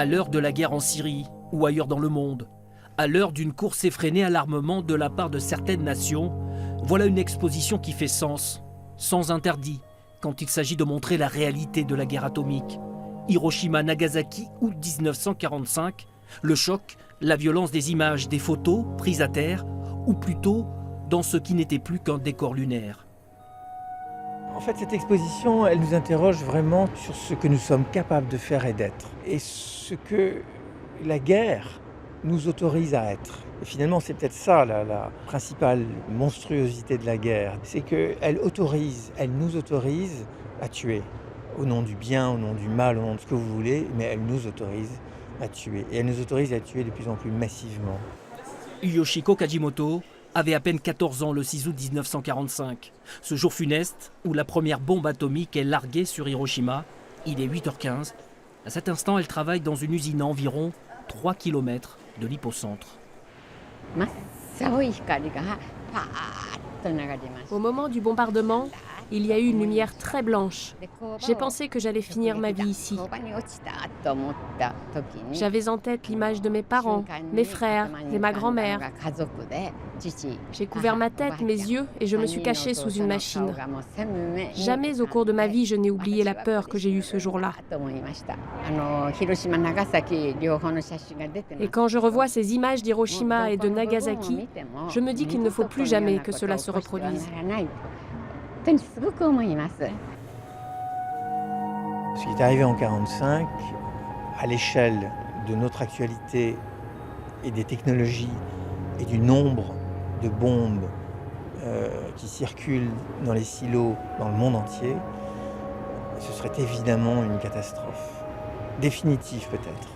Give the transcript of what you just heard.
À l'heure de la guerre en Syrie ou ailleurs dans le monde, à l'heure d'une course effrénée à l'armement de la part de certaines nations, voilà une exposition qui fait sens, sans interdit, quand il s'agit de montrer la réalité de la guerre atomique. Hiroshima-Nagasaki, août 1945, le choc, la violence des images, des photos prises à terre, ou plutôt dans ce qui n'était plus qu'un décor lunaire. En fait, cette exposition, elle nous interroge vraiment sur ce que nous sommes capables de faire et d'être, et ce que la guerre nous autorise à être. Et finalement, c'est peut-être ça la principale monstruosité de la guerre, c'est qu'elle nous autorise à tuer, au nom du bien, au nom du mal, au nom de ce que vous voulez, mais elle nous autorise à tuer. Et elle nous autorise à tuer de plus en plus massivement. Yoshiko Kajimoto avait à peine 14 ans le 6 août 1945. Ce jour funeste où la première bombe atomique est larguée sur Hiroshima, il est 8h15. À cet instant, elle travaille dans une usine à environ 3 km de l'hypocentre. Au moment du bombardement, il y a eu une lumière très blanche. J'ai pensé que j'allais finir ma vie ici. J'avais en tête l'image de mes parents, mes frères et ma grand-mère. J'ai couvert ma tête, mes yeux et je me suis cachée sous une machine. Jamais au cours de ma vie je n'ai oublié la peur que j'ai eue ce jour-là. Et quand je revois ces images d'Hiroshima et de Nagasaki, je me dis qu'il ne faut plus jamais que cela se reproduise. Ce qui est arrivé en 1945, à l'échelle de notre actualité et des technologies et du nombre de bombes qui circulent dans les silos dans le monde entier, ce serait évidemment une catastrophe. Définitive peut-être.